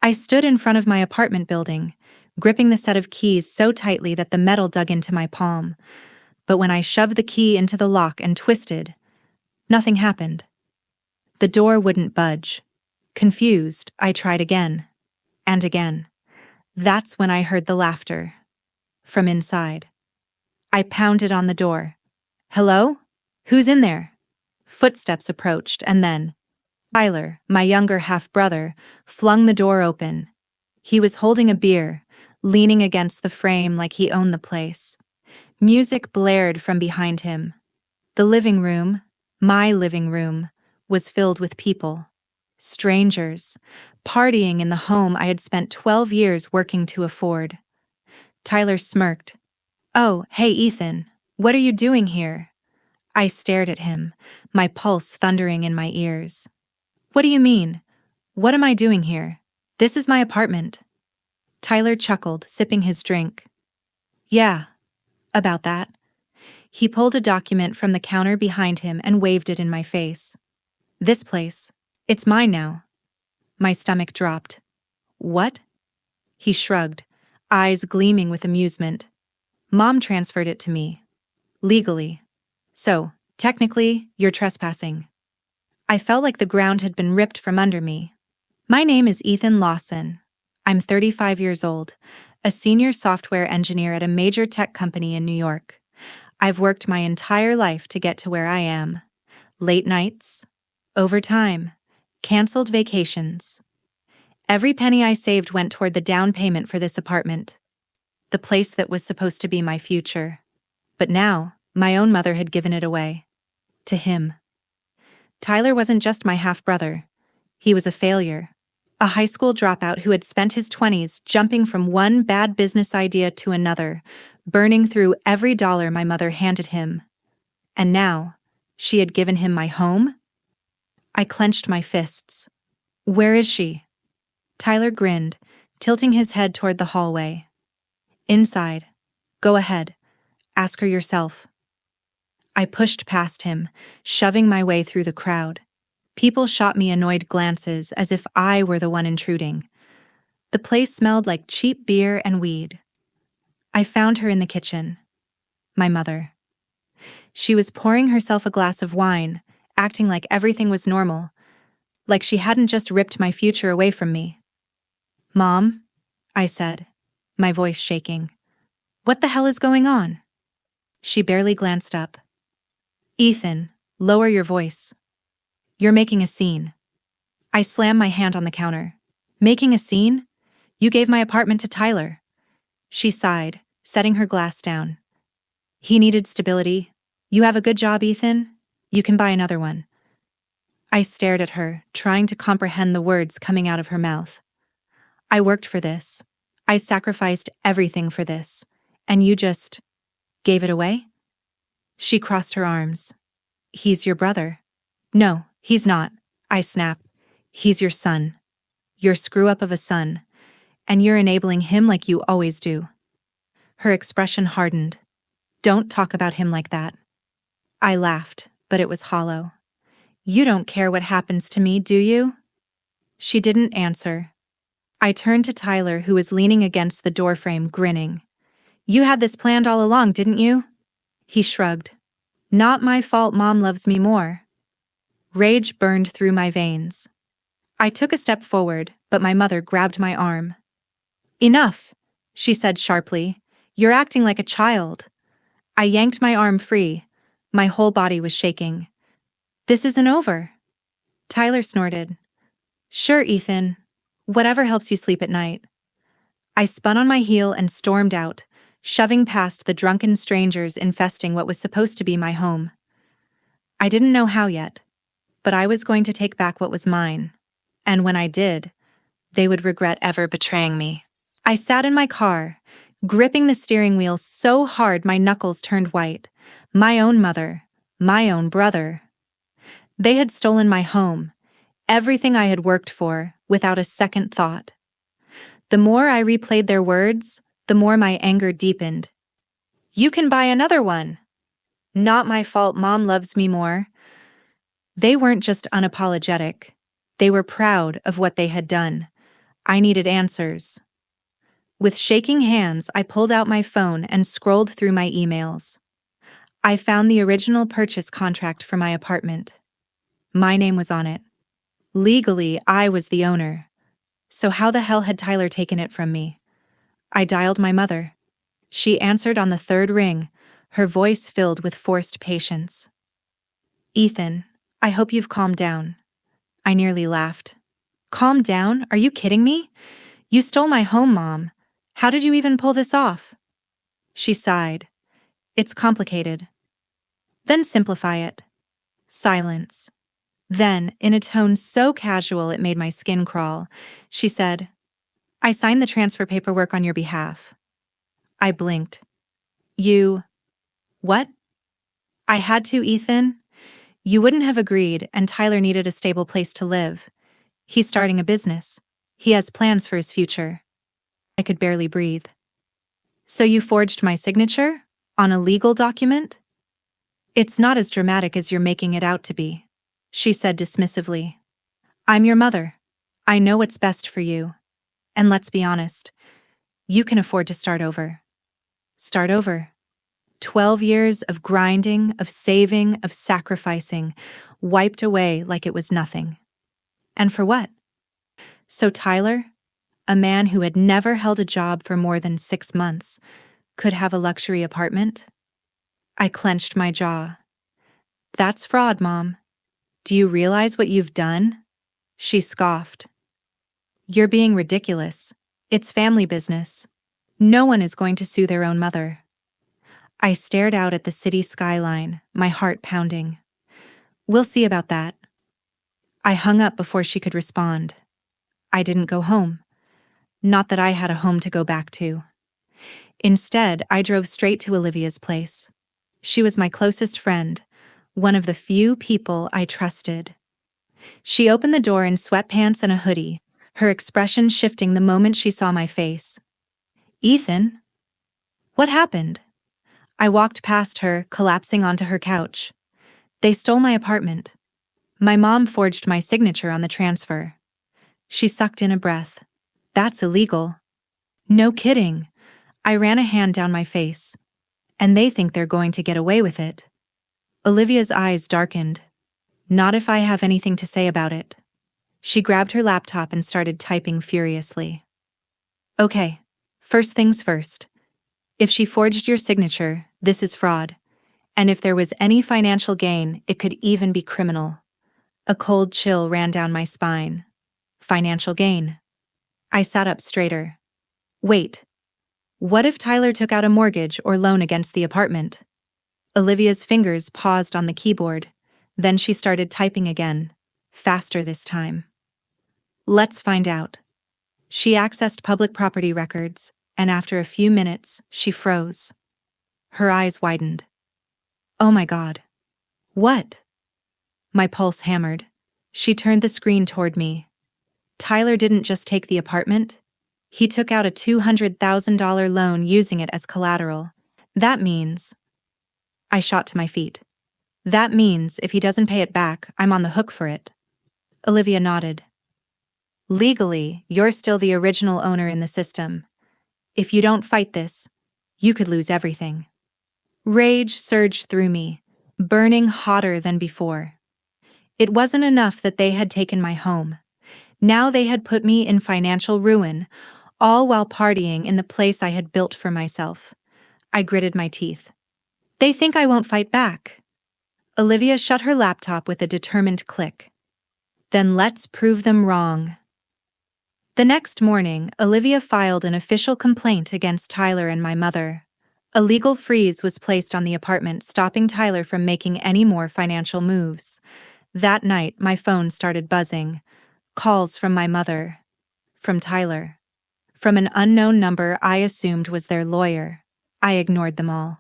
I stood in front of my apartment building, gripping the set of keys so tightly that the metal dug into my palm. But when I shoved the key into the lock and twisted, nothing happened. The door wouldn't budge. Confused, I tried again. And again. That's when I heard the laughter. From inside. I pounded on the door. "Hello? Who's in there?" Footsteps approached, and then Tyler, my younger half-brother, flung the door open. He was holding a beer, leaning against the frame like he owned the place. Music blared from behind him. The living room, my living room, was filled with people. Strangers, partying in the home I had spent 12 years working to afford. Tyler smirked. "Oh, hey Ethan, what are you doing here?" I stared at him, my pulse thundering in my ears. "What do you mean? What am I doing here? This is my apartment." Tyler chuckled, sipping his drink. "Yeah, about that." He pulled a document from the counter behind him and waved it in my face. "This place, it's mine now." My stomach dropped. "What?" He shrugged, eyes gleaming with amusement. "Mom transferred it to me. Legally. So, technically, you're trespassing." I felt like the ground had been ripped from under me. "My name is Ethan Lawson. I'm 35 years old, a senior software engineer at a major tech company in New York. I've worked my entire life to get to where I am. Late nights, overtime, canceled vacations. Every penny I saved went toward the down payment for this apartment, the place that was supposed to be my future. But now, my own mother had given it away. To him. Tyler wasn't just my half-brother. He was a failure. A high school dropout who had spent his 20s jumping from one bad business idea to another, burning through every dollar my mother handed him. And now, she had given him my home? I clenched my fists. "Where is she?" Tyler grinned, tilting his head toward the hallway. "Inside. Go ahead. Ask her yourself." I pushed past him, shoving my way through the crowd. People shot me annoyed glances as if I were the one intruding. The place smelled like cheap beer and weed. I found her in the kitchen. My mother. She was pouring herself a glass of wine, acting like everything was normal, like she hadn't just ripped my future away from me. "Mom," I said, my voice shaking. "What the hell is going on?" She barely glanced up. "Ethan, lower your voice. You're making a scene." I slammed my hand on the counter. "Making a scene? You gave my apartment to Tyler." She sighed, setting her glass down. "He needed stability. You have a good job, Ethan. You can buy another one." I stared at her, trying to comprehend the words coming out of her mouth. "I worked for this. I sacrificed everything for this. And you just gave it away?" She crossed her arms. "He's your brother." "No, he's not," I snapped. "He's your son. Your screw-up of a son. And you're enabling him like you always do." Her expression hardened. "Don't talk about him like that." I laughed, but it was hollow. "You don't care what happens to me, do you?" She didn't answer. I turned to Tyler, who was leaning against the doorframe, grinning. "You had this planned all along, didn't you?" He shrugged. "Not my fault Mom loves me more." Rage burned through my veins. I took a step forward, but my mother grabbed my arm. "Enough," she said sharply. "You're acting like a child." I yanked my arm free. My whole body was shaking. "This isn't over." Tyler snorted. "Sure, Ethan. Whatever helps you sleep at night." I spun on my heel and stormed out, shoving past the drunken strangers infesting what was supposed to be my home. I didn't know how yet, but I was going to take back what was mine. And when I did, they would regret ever betraying me. I sat in my car, gripping the steering wheel so hard my knuckles turned white. My own mother, my own brother. They had stolen my home, everything I had worked for, without a second thought. The more I replayed their words, the more my anger deepened. "You can buy another one." "Not my fault Mom loves me more." They weren't just unapologetic. They were proud of what they had done. I needed answers. With shaking hands, I pulled out my phone and scrolled through my emails. I found the original purchase contract for my apartment. My name was on it. Legally, I was the owner. So how the hell had Tyler taken it from me? I dialed my mother. She answered on the third ring, her voice filled with forced patience. Ethan, I hope you've calmed down. I nearly laughed. Calm down? Are you kidding me? You stole my home, Mom. How did you even pull this off? She sighed. It's complicated. Then simplify it. Silence. Then, in a tone so casual it made my skin crawl, she said, I signed the transfer paperwork on your behalf. I blinked. You… What? I had to, Ethan. You wouldn't have agreed, and Tyler needed a stable place to live. He's starting a business. He has plans for his future. I could barely breathe. So you forged my signature? On a legal document? It's not as dramatic as you're making it out to be, she said dismissively. I'm your mother. I know what's best for you. And let's be honest, you can afford to start over. Start over. 12 years of grinding, of saving, of sacrificing, wiped away like it was nothing. And for what? So Tyler, a man who had never held a job for more than 6 months, could have a luxury apartment? I clenched my jaw. That's fraud, Mom. Do you realize what you've done? She scoffed. You're being ridiculous. It's family business. No one is going to sue their own mother. I stared out at the city skyline, my heart pounding. We'll see about that. I hung up before she could respond. I didn't go home. Not that I had a home to go back to. Instead, I drove straight to Olivia's place. She was my closest friend, one of the few people I trusted. She opened the door in sweatpants and a hoodie, her expression shifting the moment she saw my face. Ethan? What happened? I walked past her, collapsing onto her couch. They stole my apartment. My mom forged my signature on the transfer. She sucked in a breath. That's illegal. No kidding. I ran a hand down my face. And they think they're going to get away with it. Olivia's eyes darkened. Not if I have anything to say about it. She grabbed her laptop and started typing furiously. Okay, first things first. If she forged your signature, this is fraud. And if there was any financial gain, it could even be criminal. A cold chill ran down my spine. Financial gain. I sat up straighter. Wait. What if Tyler took out a mortgage or loan against the apartment? Olivia's fingers paused on the keyboard. Then she started typing again, faster this time. Let's find out. She accessed public property records, and after a few minutes, she froze. Her eyes widened. Oh my God. What? My pulse hammered. She turned the screen toward me. Tyler didn't just take the apartment. He took out a $200,000 loan using it as collateral. That means… I shot to my feet. That means if he doesn't pay it back, I'm on the hook for it. Olivia nodded. Legally, you're still the original owner in the system. If you don't fight this, you could lose everything. Rage surged through me, burning hotter than before. It wasn't enough that they had taken my home. Now they had put me in financial ruin, all while partying in the place I had built for myself. I gritted my teeth. They think I won't fight back. Olivia shut her laptop with a determined click. Then let's prove them wrong. The next morning, Olivia filed an official complaint against Tyler and my mother. A legal freeze was placed on the apartment, stopping Tyler from making any more financial moves. That night, my phone started buzzing. Calls from my mother. From Tyler. From an unknown number I assumed was their lawyer. I ignored them all.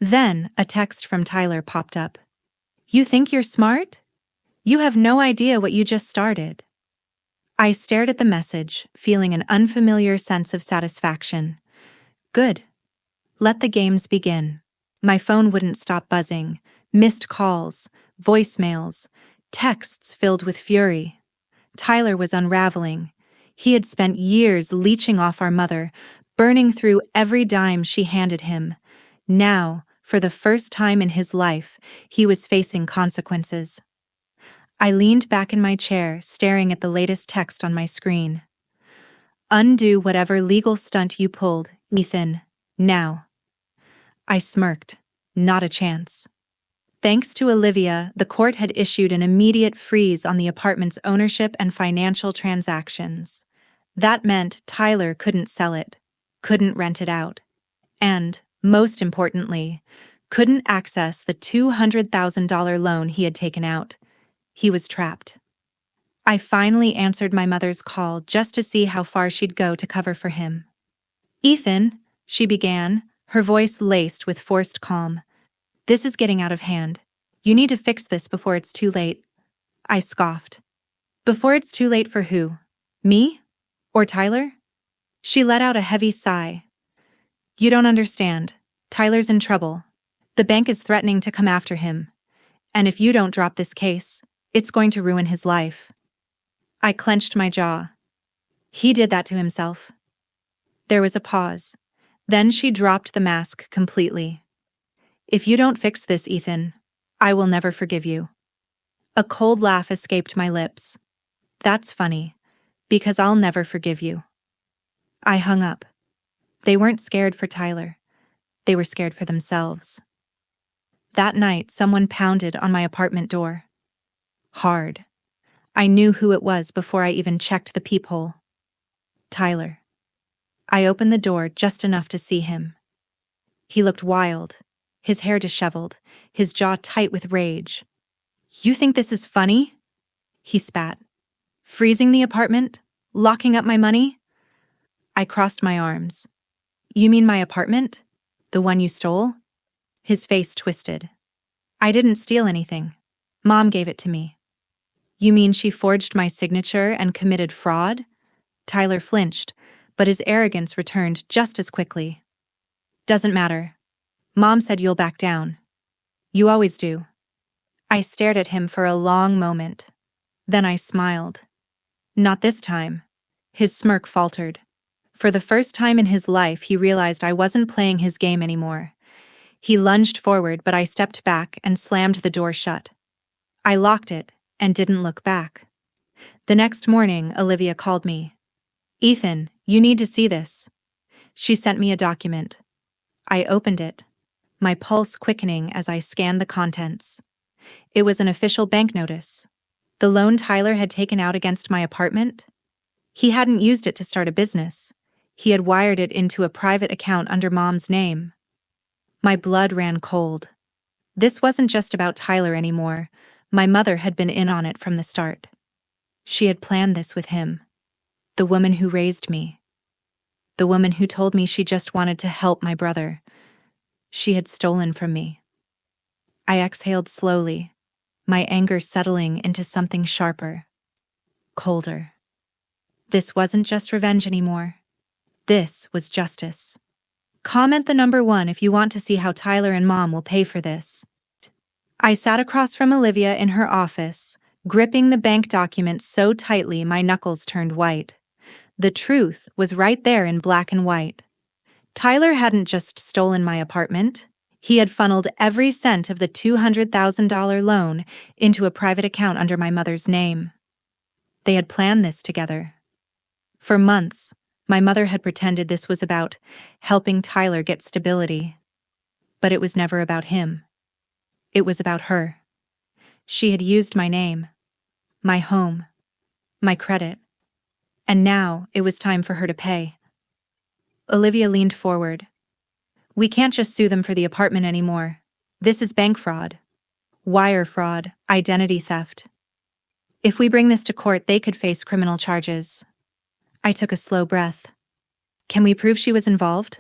Then, a text from Tyler popped up. You think you're smart? You have no idea what you just started. I stared at the message, feeling an unfamiliar sense of satisfaction. Good. Let the games begin. My phone wouldn't stop buzzing. Missed calls, voicemails, texts filled with fury. Tyler was unraveling. He had spent years leeching off our mother, burning through every dime she handed him. Now, for the first time in his life, he was facing consequences. I leaned back in my chair, staring at the latest text on my screen. Undo whatever legal stunt you pulled, Ethan. Now. I smirked. Not a chance. Thanks to Olivia, the court had issued an immediate freeze on the apartment's ownership and financial transactions. That meant Tyler couldn't sell it, couldn't rent it out, and, most importantly, couldn't access the $200,000 loan he had taken out. He was trapped. I finally answered my mother's call just to see how far she'd go to cover for him. Ethan, she began, her voice laced with forced calm. This is getting out of hand. You need to fix this before it's too late. I scoffed. Before it's too late for who? Me? Or Tyler? She let out a heavy sigh. You don't understand. Tyler's in trouble. The bank is threatening to come after him. And if you don't drop this case, it's going to ruin his life. I clenched my jaw. He did that to himself. There was a pause. Then she dropped the mask completely. If you don't fix this, Ethan, I will never forgive you. A cold laugh escaped my lips. That's funny, because I'll never forgive you. I hung up. They weren't scared for Tyler. They were scared for themselves. That night, someone pounded on my apartment door. Hard. I knew who it was before I even checked the peephole. Tyler. I opened the door just enough to see him. He looked wild, his hair disheveled, his jaw tight with rage. You think this is funny? He spat. Freezing the apartment? Locking up my money? I crossed my arms. You mean my apartment? The one you stole? His face twisted. I didn't steal anything. Mom gave it to me. You mean she forged my signature and committed fraud? Tyler flinched, but his arrogance returned just as quickly. Doesn't matter. Mom said you'll back down. You always do. I stared at him for a long moment. Then I smiled. Not this time. His smirk faltered. For the first time in his life, he realized I wasn't playing his game anymore. He lunged forward, but I stepped back and slammed the door shut. I locked it and didn't look back. The next morning, Olivia called me. Ethan, you need to see this. She sent me a document. I opened it, my pulse quickening as I scanned the contents. It was an official bank notice. The loan Tyler had taken out against my apartment? He hadn't used it to start a business. He had wired it into a private account under Mom's name. My blood ran cold. This wasn't just about Tyler anymore. My mother had been in on it from the start. She had planned this with him. The woman who raised me. The woman who told me she just wanted to help my brother. She had stolen from me. I exhaled slowly, my anger settling into something sharper, colder. This wasn't just revenge anymore. This was justice. Comment the number 1 if you want to see how Tyler and Mom will pay for this. I sat across from Olivia in her office, gripping the bank document so tightly my knuckles turned white. The truth was right there in black and white. Tyler hadn't just stolen my apartment. He had funneled every cent of the $200,000 loan into a private account under my mother's name. They had planned this together. For months, my mother had pretended this was about helping Tyler get stability. But it was never about him. It was about her. She had used my name, my home, my credit. And now it was time for her to pay. Olivia leaned forward. We can't just sue them for the apartment anymore. This is bank fraud, wire fraud, identity theft. If we bring this to court, they could face criminal charges. I took a slow breath. Can we prove she was involved?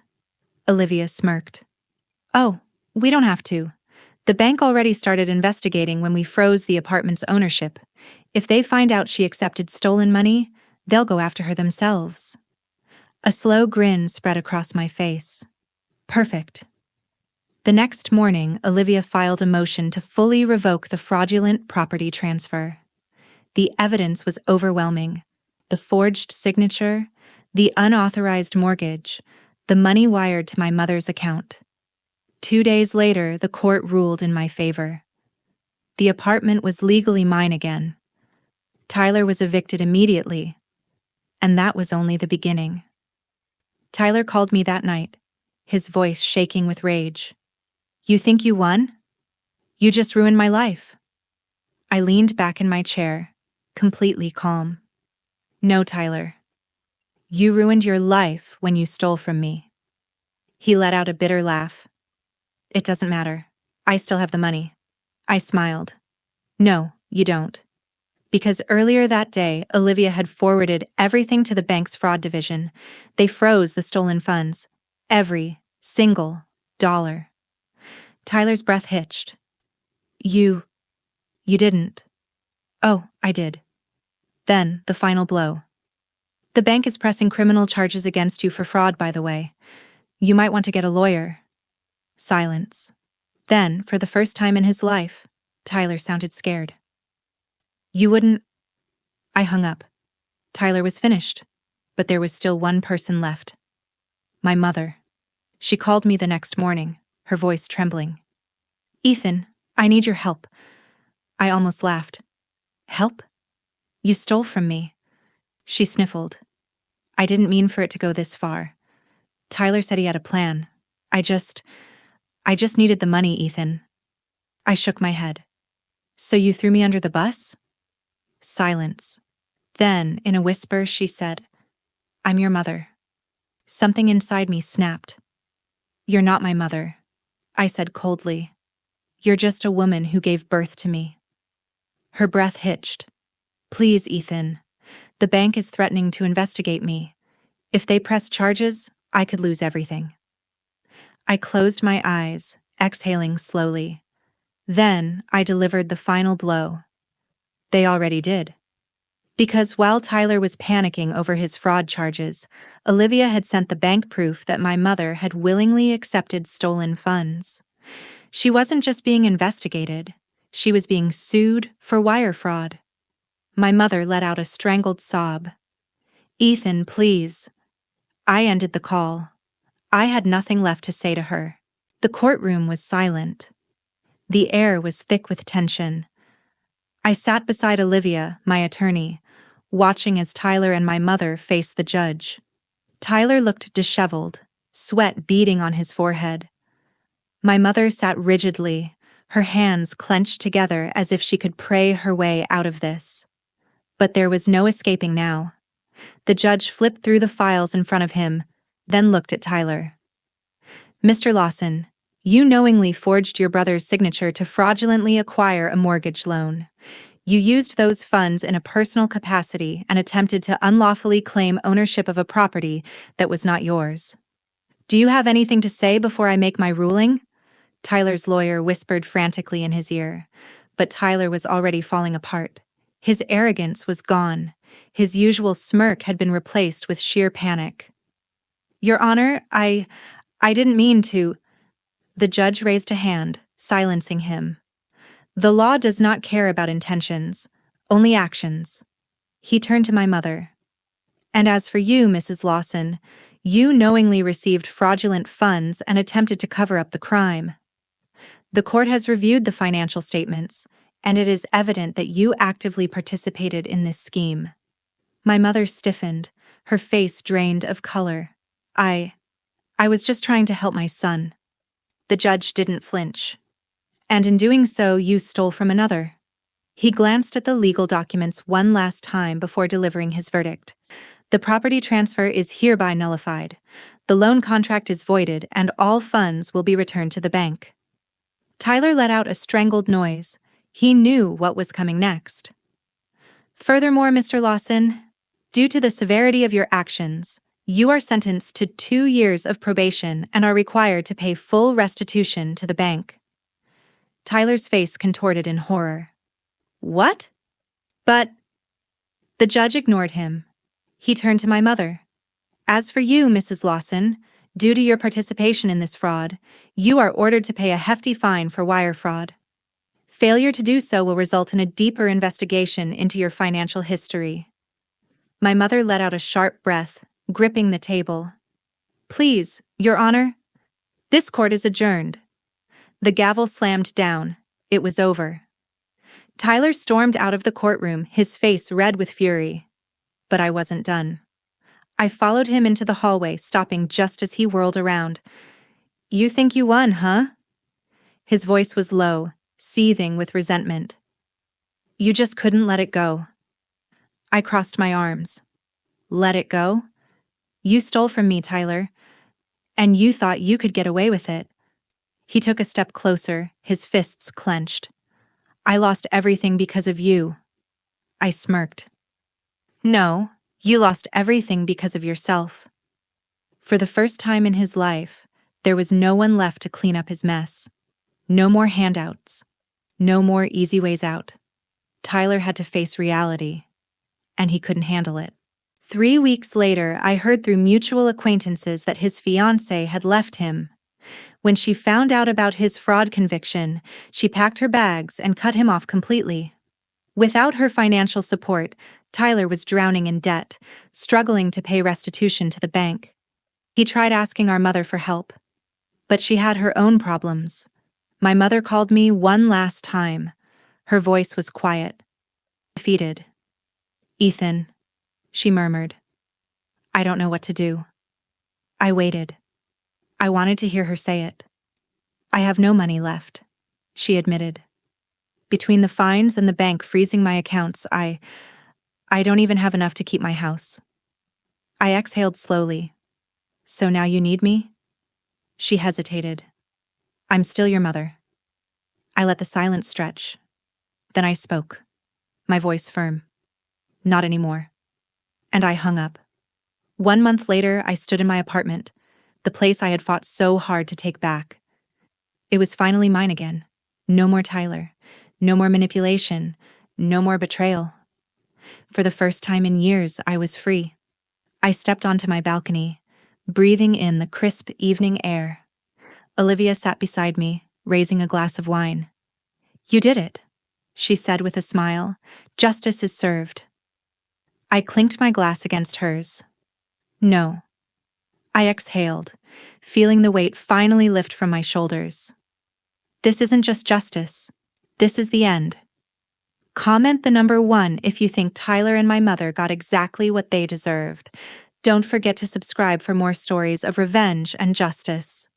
Olivia smirked. Oh, we don't have to. The bank already started investigating when we froze the apartment's ownership. If they find out she accepted stolen money, they'll go after her themselves. A slow grin spread across my face. Perfect. The next morning, Olivia filed a motion to fully revoke the fraudulent property transfer. The evidence was overwhelming. The forged signature, the unauthorized mortgage, the money wired to my mother's account. 2 days later, the court ruled in my favor. The apartment was legally mine again. Tyler was evicted immediately, and that was only the beginning. Tyler called me that night, his voice shaking with rage. "You think you won? You just ruined my life." I leaned back in my chair, completely calm. "No, Tyler. You ruined your life when you stole from me." He let out a bitter laugh. "It doesn't matter. I still have the money." I smiled. "No, you don't." Because earlier that day, Olivia had forwarded everything to the bank's fraud division. They froze the stolen funds. Every single dollar. Tyler's breath hitched. You didn't." "Oh, I did." Then, the final blow. "The bank is pressing criminal charges against you for fraud, by the way. You might want to get a lawyer." Silence. Then, for the first time in his life, Tyler sounded scared. "You wouldn't—" I hung up. Tyler was finished, but there was still one person left. My mother. She called me the next morning, her voice trembling. "Ethan, I need your help." I almost laughed. "Help? You stole from me." She sniffled. "I didn't mean for it to go this far. Tyler said he had a plan. I just needed the money, Ethan." I shook my head. "So you threw me under the bus?" Silence. Then, in a whisper, she said, "I'm your mother." Something inside me snapped. "You're not my mother," I said coldly. "You're just a woman who gave birth to me." Her breath hitched. "Please, Ethan. The bank is threatening to investigate me. If they press charges, I could lose everything." I closed my eyes, exhaling slowly. Then I delivered the final blow. They already did. Because while Tyler was panicking over his fraud charges, Olivia had sent the bank proof that my mother had willingly accepted stolen funds. She wasn't just being investigated, she was being sued for wire fraud. My mother let out a strangled sob. "Ethan, please." I ended the call. I had nothing left to say to her. The courtroom was silent. The air was thick with tension. I sat beside Olivia, my attorney, watching as Tyler and my mother faced the judge. Tyler looked disheveled, sweat beading on his forehead. My mother sat rigidly, her hands clenched together as if she could pray her way out of this. But there was no escaping now. The judge flipped through the files in front of him, then looked at Tyler. "Mr. Lawson, you knowingly forged your brother's signature to fraudulently acquire a mortgage loan. You used those funds in a personal capacity and attempted to unlawfully claim ownership of a property that was not yours. Do you have anything to say before I make my ruling?" Tyler's lawyer whispered frantically in his ear, but Tyler was already falling apart. His arrogance was gone. His usual smirk had been replaced with sheer panic. "Your Honor, I didn't mean to—" The judge raised a hand, silencing him. "The law does not care about intentions, only actions." He turned to my mother. "And as for you, Mrs. Lawson, you knowingly received fraudulent funds and attempted to cover up the crime. The court has reviewed the financial statements, and it is evident that you actively participated in this scheme." My mother stiffened, her face drained of color. I was just trying to help my son." The judge didn't flinch. "And in doing so, you stole from another." He glanced at the legal documents one last time before delivering his verdict. "The property transfer is hereby nullified. The loan contract is voided, and all funds will be returned to the bank." Tyler let out a strangled noise. He knew what was coming next. "Furthermore, Mr. Lawson, due to the severity of your actions, you are sentenced to 2 years of probation and are required to pay full restitution to the bank." Tyler's face contorted in horror. "What?" "But—" The judge ignored him. He turned to my mother. "As for you, Mrs. Lawson, due to your participation in this fraud, you are ordered to pay a hefty fine for wire fraud. Failure to do so will result in a deeper investigation into your financial history." My mother let out a sharp breath, gripping the table. "Please, Your Honor, this court is adjourned." The gavel slammed down. It was over. Tyler stormed out of the courtroom, his face red with fury. But I wasn't done. I followed him into the hallway, stopping just as he whirled around. "You think you won, huh?" His voice was low, seething with resentment. "You just couldn't let it go." I crossed my arms. "Let it go? You stole from me, Tyler. And you thought you could get away with it." He took a step closer, his fists clenched. "I lost everything because of you." I smirked. "No, you lost everything because of yourself." For the first time in his life, there was no one left to clean up his mess. No more handouts. No more easy ways out. Tyler had to face reality, and he couldn't handle it. 3 weeks later, I heard through mutual acquaintances that his fiancée had left him. When she found out about his fraud conviction, she packed her bags and cut him off completely. Without her financial support, Tyler was drowning in debt, struggling to pay restitution to the bank. He tried asking our mother for help, but she had her own problems. My mother called me one last time. Her voice was quiet, defeated. "Ethan," she murmured. "I don't know what to do." I waited. I wanted to hear her say it. "I have no money left," she admitted. "Between the fines and the bank freezing my accounts, I don't even have enough to keep my house." I exhaled slowly. "So now you need me?" She hesitated. "I'm still your mother." I let the silence stretch. Then I spoke, my voice firm. "Not anymore." And I hung up. 1 month later, I stood in my apartment, the place I had fought so hard to take back. It was finally mine again. No more Tyler. No more manipulation. No more betrayal. For the first time in years, I was free. I stepped onto my balcony, breathing in the crisp evening air. Olivia sat beside me, raising a glass of wine. "You did it," she said with a smile. "Justice is served." I clinked my glass against hers. "No." I exhaled, feeling the weight finally lift from my shoulders. This isn't just justice. This is the end. Comment the number 1 if you think Tyler and my mother got exactly what they deserved. Don't forget to subscribe for more stories of revenge and justice.